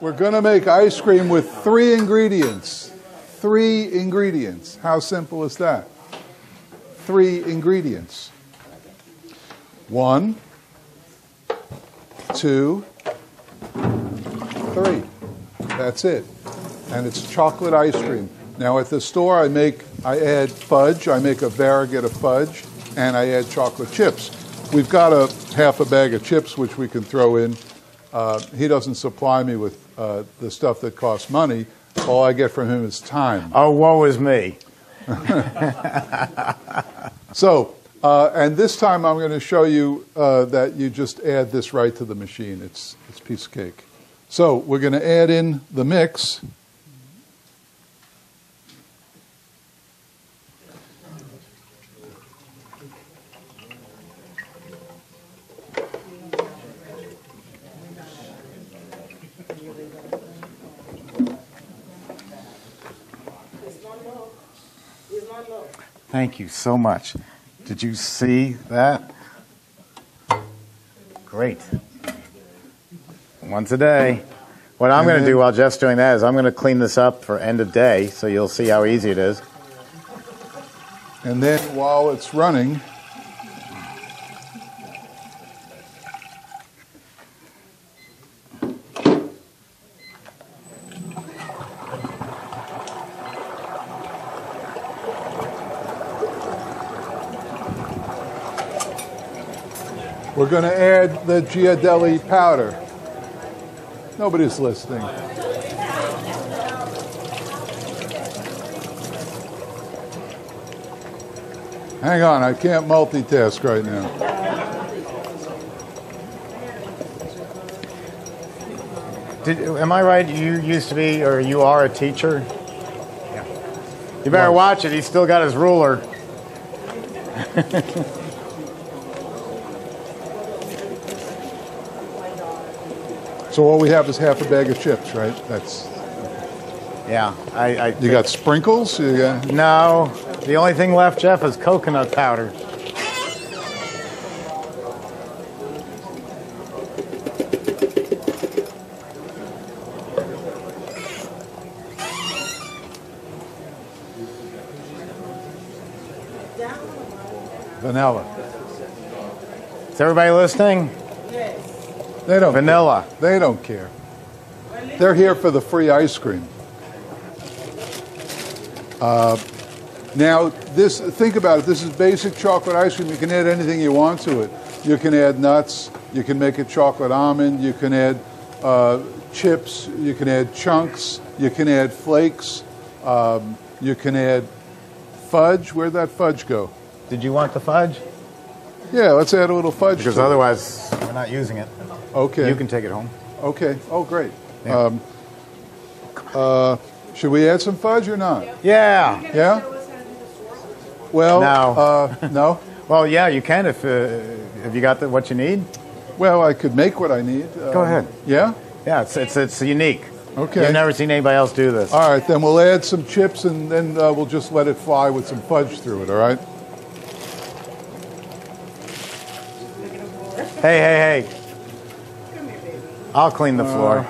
We're going to make ice cream with 3 ingredients. 3 ingredients. How simple is that? 3 ingredients. 1, 2, 3. That's it. And it's chocolate ice cream. Now at the store I add fudge. I make a variegated of fudge, and I add chocolate chips. We've got half a bag of chips which we can throw in. He doesn't supply me with the stuff that costs money. All I get from him is time. Oh, woe is me. So, and this time I'm going to show you that you just add this right to the machine. It's a piece of cake. So we're going to add in the mix. Thank you so much. Did you see that? Great. Once a day. What I'm going to do while Jeff's doing that is I'm going to clean this up for end of day, so you'll see how easy it is. And then while it's running, we're going to add the Ghirardelli powder. Nobody's listening. Hang on, I can't multitask right now. Am I right? You used to be, or you are a teacher? Yeah. You better watch it. He's still got his ruler. So all we have is half a bag of chips, right? That's. Yeah, You got sprinkles? You got... No, the only thing left, Jeff, is coconut powder. Vanilla. Is everybody listening? They don't. Vanilla. Care. They don't care. They're here for the free ice cream. Now, think about it. This is basic chocolate ice cream. You can add anything you want to it. You can add nuts. You can make a chocolate almond. You can add chips. You can add chunks. You can add flakes. You can add fudge. Where'd that fudge go? Did you want the fudge? Yeah, let's add a little fudge. Because otherwise, we're not using it. Okay. You can take it home. Okay. Oh, great. Yeah. Should we add some fudge or not? Yeah. Yeah? Well, no. No? Well, yeah, you can if you got what you need. Well, I could make what I need. Go ahead. Yeah? Yeah, it's unique. Okay. You've never seen anybody else do this. All right, then we'll add some chips and then we'll just let it fly with some fudge through it, all right? Hey. I'll clean the floor.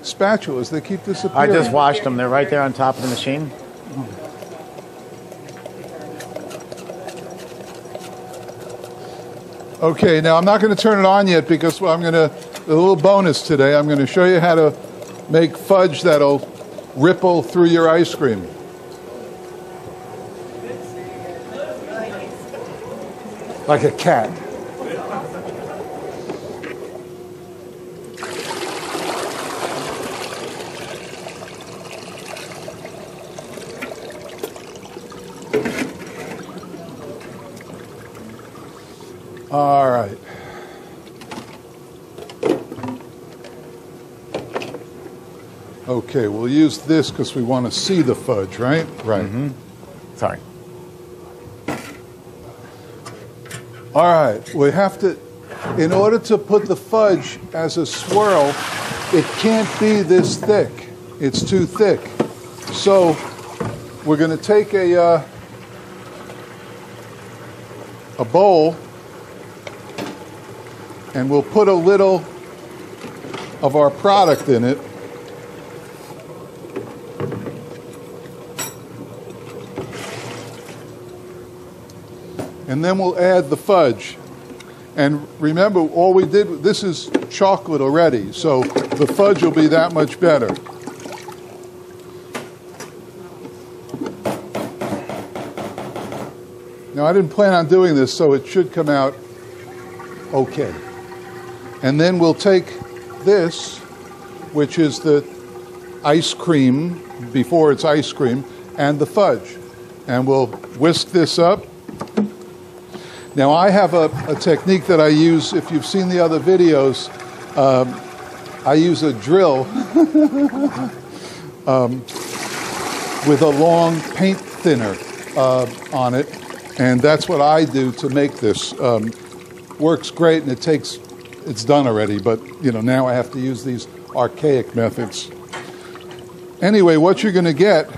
Spatulas, they keep disappearing. I just washed them. They're right there on top of the machine. Okay, now I'm not going to turn it on yet because a little bonus today, I'm going to show you how to make fudge that'll ripple through your ice cream. Like a cat. All right. Okay, we'll use this because we want to see the fudge, right? Right. Mm-hmm. Sorry. All right, we have to, in order to put the fudge as a swirl, it can't be this thick. It's too thick. So we're going to take a bowl and we'll put a little of our product in it. And then we'll add the fudge. And remember, all we did, this is chocolate already, so the fudge will be that much better. Now, I didn't plan on doing this, so it should come out okay. And then we'll take this, which is the ice cream, before it's ice cream, and the fudge. And we'll whisk this up. Now, I have a technique that I use. If you've seen the other videos, I use a drill with a long paint thinner on it. And that's what I do to make this. Works great, and it's done already, but now I have to use these archaic methods. Anyway, what you're going to get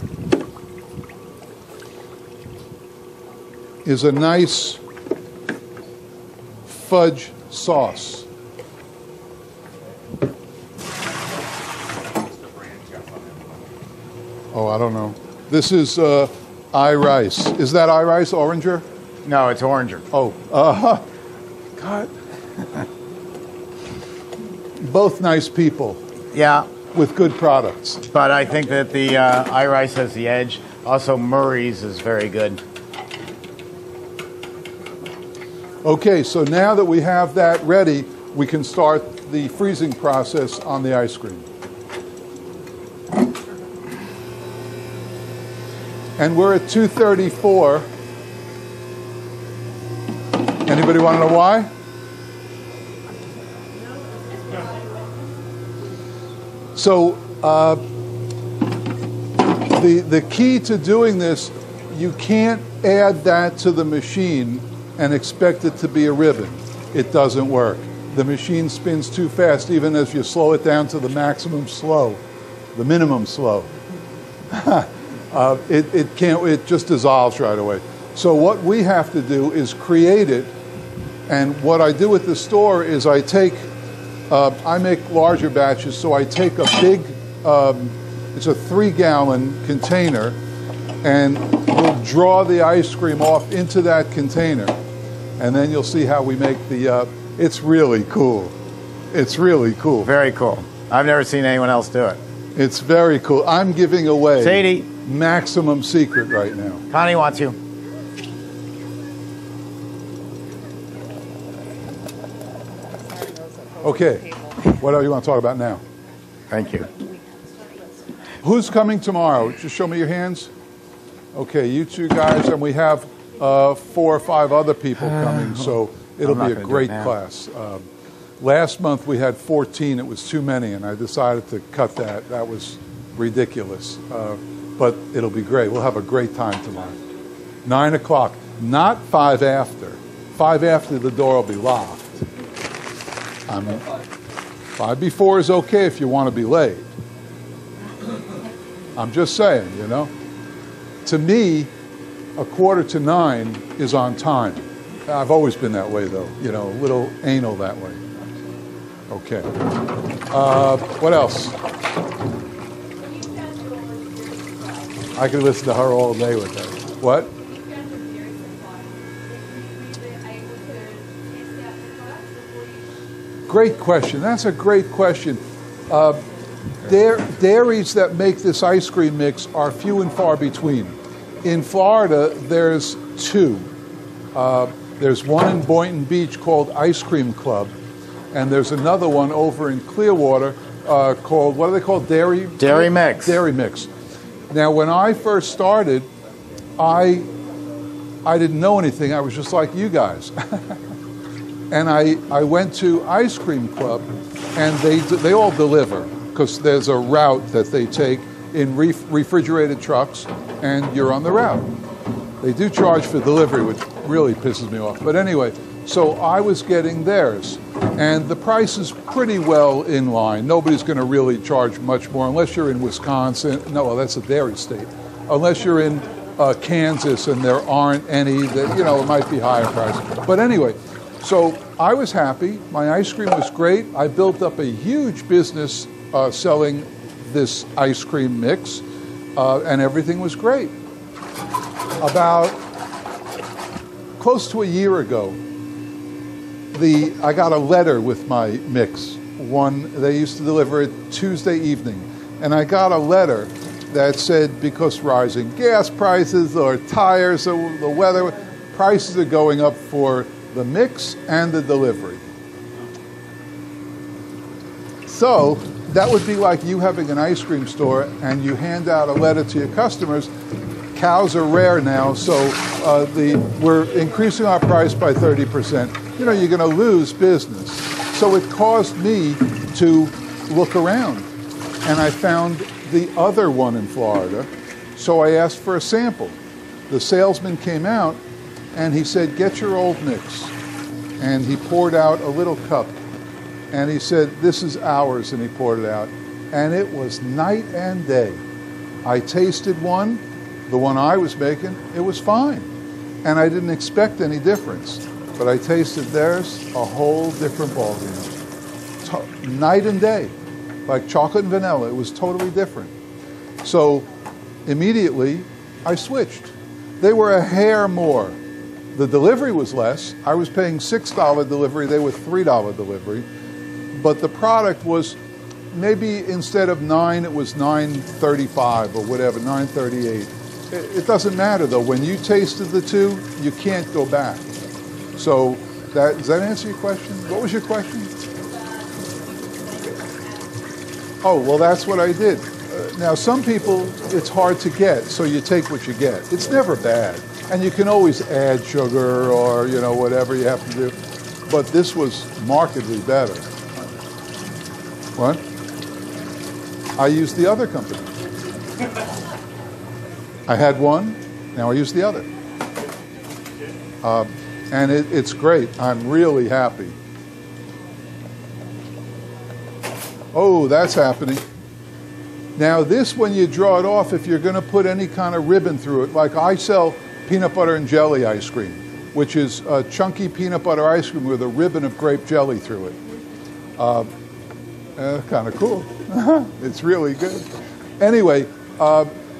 is a nice fudge sauce. Oh, I don't know. This is iRice. Is that iRice, Oranger? No, it's Oranger. Oh, God. Both nice people. Yeah. With good products. But I think that the iRice has the edge. Also, Murray's is very good. Okay, so now that we have that ready, we can start the freezing process on the ice cream. And we're at 234. Anybody want to know why? So the key to doing this, you can't add that to the machine and expect it to be a ribbon. It doesn't work. The machine spins too fast, even as you slow it down to the maximum slow, the minimum slow. It can't. It just dissolves right away. So what we have to do is create it. And what I do at the store is I make larger batches. So I take a big, it's a 3-gallon container, and we'll draw the ice cream off into that container. And then you'll see how we make the, it's really cool. It's really cool. Very cool. I've never seen anyone else do it. It's very cool. I'm giving away Sadie, maximum secret right now. Connie wants you. Okay. What do you want to talk about now? Thank you. Who's coming tomorrow? Just show me your hands. Okay, you two guys, and we have 4 or 5 other people coming, so it'll be a great class. Last month we had 14. It was too many, and I decided to cut that. That was ridiculous. But it'll be great. We'll have a great time tomorrow. 9 o'clock, not 5 after. 5 after, the door will be locked. 5 before is okay if you want to be late. I'm just saying, To me, 8:45 is on time. I've always been that way, though. A little anal that way. Okay. What else? I could listen to her all day with that. What? Great question. That's a great question. Dairies that make this ice cream mix are few and far between. In Florida, there's 2. There's one in Boynton Beach called Ice Cream Club, and there's another one over in Clearwater called, what are they called? Dairy Mix. Dairy Mix. Now, when I first started, I didn't know anything. I was just like you guys. And I went to Ice Cream Club, and they all deliver, because there's a route that they take in refrigerated trucks, and you're on the route. They do charge for delivery, which really pisses me off. But anyway, so I was getting theirs, and the price is pretty well in line. Nobody's going to really charge much more, unless you're in Wisconsin. No, well, that's a dairy state. Unless you're in Kansas, and there aren't any that, it might be higher price. But anyway, So I was happy. My ice cream was great. I built up a huge business selling this ice cream mix, and everything was great. About close to a year ago, I got a letter with my mix. They used to deliver it Tuesday evening, and I got a letter that said, because rising gas prices or tires or the weather, prices are going up for the mix and the delivery. So that would be like you having an ice cream store and you hand out a letter to your customers. Cows are rare now, so we're increasing our price by 30%. You know, you're going to lose business. So it caused me to look around, and I found the other one in Florida. So I asked for a sample. The salesman came out, and he said, "Get your old mix." And he poured out a little cup, and he said, "This is ours," and he poured it out. And it was night and day. I tasted one, the one I was making, it was fine. And I didn't expect any difference. But I tasted theirs, a whole different ballgame. Night and day, like chocolate and vanilla, it was totally different. So immediately, I switched. They were a hair more. The delivery was less. I was paying $6 delivery, they were $3 delivery. But the product was, maybe instead of 9, it was $9.35 or whatever, $9.38. It doesn't matter though. When you tasted the two, you can't go back. So does that answer your question? What was your question? Oh, well, that's what I did. Now, some people, it's hard to get, so you take what you get. It's never bad. And you can always add sugar or, you know, whatever you have to do. But this was markedly better. What? I used the other company. I had one, now I use the other. And it's great. I'm really happy. Oh, that's happening. Now this, when you draw it off, if you're going to put any kind of ribbon through it, like I sell peanut butter and jelly ice cream, which is a chunky peanut butter ice cream with a ribbon of grape jelly through it. Kind of cool. It's really good. Anyway,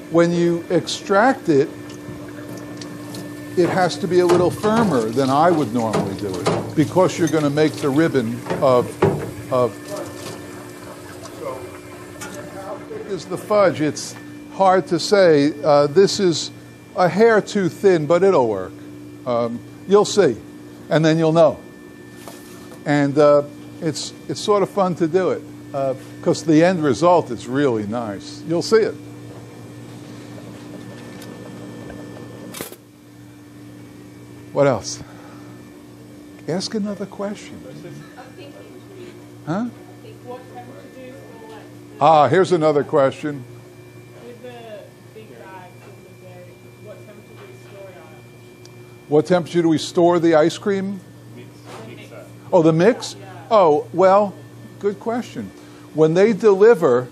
when you extract it, it has to be a little firmer than I would normally do it, because you're going to make the ribbon of So, how thick is the fudge? It's hard to say. This is a hair too thin, but it'll work. You'll see, and then you'll know. And it's sort of fun to do it, because the end result is really nice. You'll see it. What else? Ask another question. Huh? Here's another question. With the big bags and the dairy, what temperature do we store it at? What temperature do we store the ice cream? Oh, the mix? Oh, well, good question. When they deliver,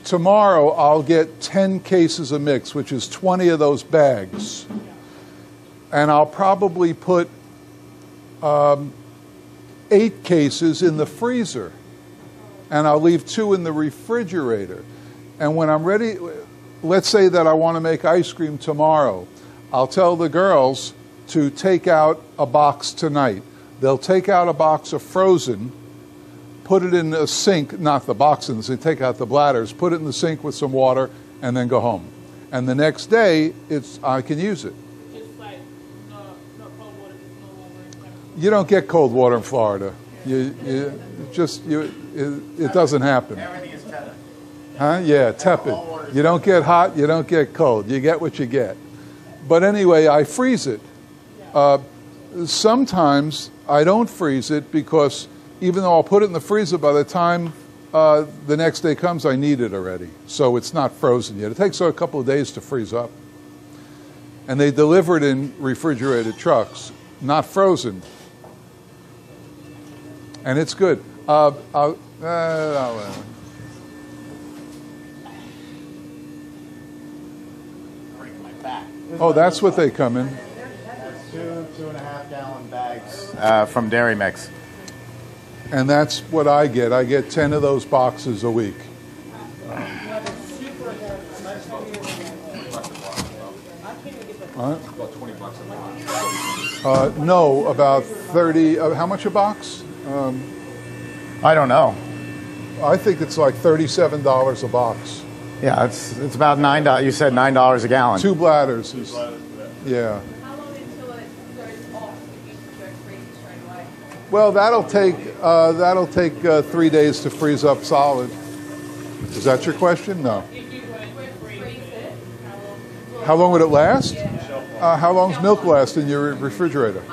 tomorrow I'll get 10 cases of mix, which is 20 of those bags. And I'll probably put 8 cases in the freezer. And I'll leave 2 in the refrigerator. And when I'm ready, let's say that I want to make ice cream tomorrow, I'll tell the girls to take out a box tonight. They'll take out a box of frozen, put it in a sink, not the boxes, they take out the bladders, put it in the sink with some water, and then go home. And the next day, I can use it. You don't get cold water in Florida. It doesn't happen. Everything is tepid. Huh? Yeah, tepid. You don't get hot, you don't get cold. You get what you get. But anyway, I freeze it. Sometimes I don't freeze it because even though I'll put it in the freezer, by the time the next day comes, I need it already. So it's not frozen yet. It takes a couple of days to freeze up. And they deliver it in refrigerated trucks, not frozen. And it's good. Oh, that's what they come in. 2.5-gallon bags from Dairy Mix. And that's what I get. I get 10 of those boxes a week. About 20 bucks a box. No, about 30. How much a box? I don't know. I think it's like $37 a box. Yeah, it's about $9. You said $9 a gallon. 2 bladders is, yeah. How long until it starts off if you start freezing straight away? Well, that'll take 3 days to freeze up solid. Is that your question? No. If you would freeze it, how long? How long would it last? How long's milk last in your refrigerator?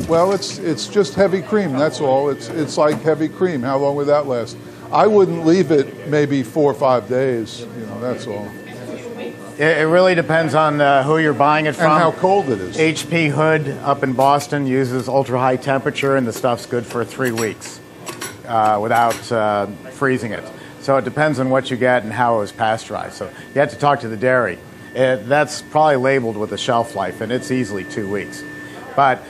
Well, it's just heavy cream. That's all. It's like heavy cream. How long would that last? I wouldn't leave it maybe 4 or 5 days. You know, that's all. It really depends on who you're buying it from. And how cold it is. HP Hood up in Boston uses ultra high temperature, and the stuff's good for 3 weeks without freezing it. So it depends on what you get and how it was pasteurized. So you have to talk to the dairy. That's probably labeled with a shelf life, and it's easily 2 weeks. But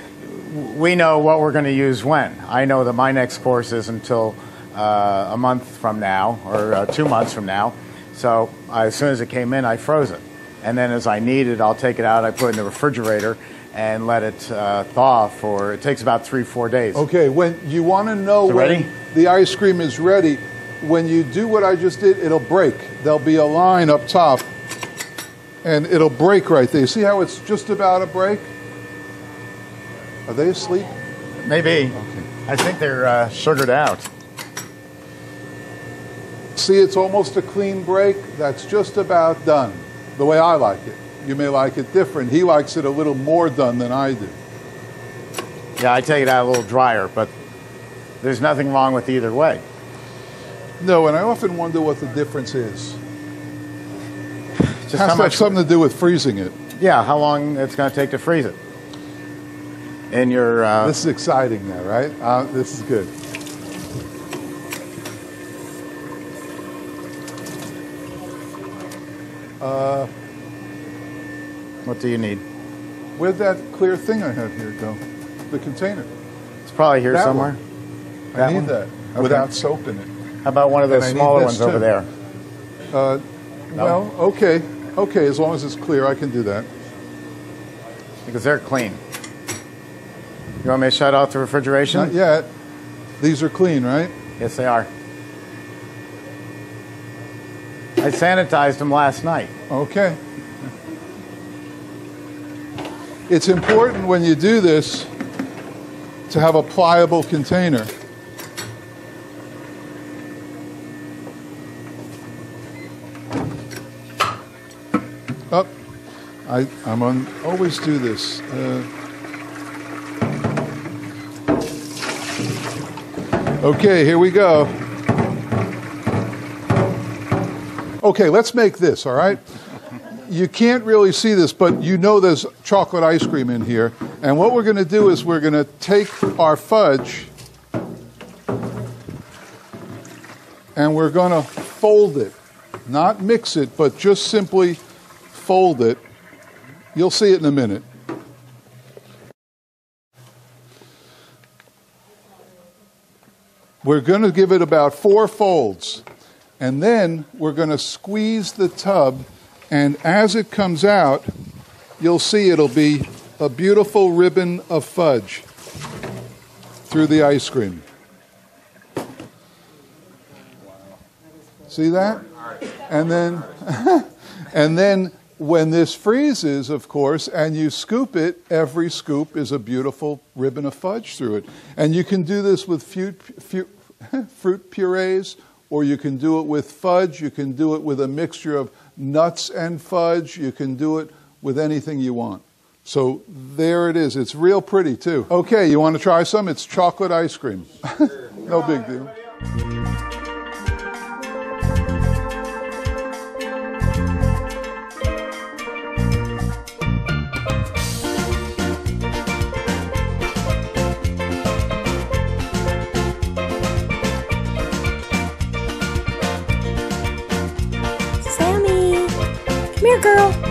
we know what we're going to use when. I know that my next course is until a month from now or 2 months from now. So as soon as it came in, I froze it. And then as I need it, I'll take it out, I put it in the refrigerator and let it thaw for, it takes about 3-4 days. Okay, when you want to know when ready? the ice cream is ready, when you do what I just did, it'll break. There'll be a line up top, and it'll break right there. You see how it's just about to break? Are they asleep? Maybe. Okay. I think they're sugared out. See, it's almost a clean break. That's just about done, the way I like it. You may like it different. He likes it a little more done than I do. Yeah, I take it out a little drier, but there's nothing wrong with either way. No, and I often wonder what the difference is. Just It has how to have much, something to do with freezing it. yeah, how long it's going to take to freeze it. In your This is exciting now, right? This is good. what do you need? Where'd that clear thing I had here go? The container. It's probably here That somewhere. one. That I need one? that Okay. without soap in it. How about one of those And I need smaller this ones over too. there? Well, okay. Okay, as long as it's clear, I can do that. Because they're clean. You want me to shut off the refrigeration? Not yet. These are clean, right? Yes, they are. I sanitized them last night. Okay. It's important when you do this to have a pliable container. Up. Always do this. Okay, here we go. Okay, let's make this, all right? You can't really see this, but you know there's chocolate ice cream in here. And what we're going to do is we're going to take our fudge and we're going to fold it. Not mix it, but just simply fold it. You'll see it in a minute. We're going to give it about 4 folds. And then we're going to squeeze the tub, and as it comes out, you'll see it'll be a beautiful ribbon of fudge through the ice cream. See that? And then, and then when this freezes, of course, and you scoop it, every scoop is a beautiful ribbon of fudge through it. And you can do this with fruit purees, or you can do it with fudge. You can do it with a mixture of nuts and fudge. You can do it with anything you want. So there it is. It's real pretty, too. Okay, you want to try some? It's chocolate ice cream. No big deal. Sammy, come here, girl.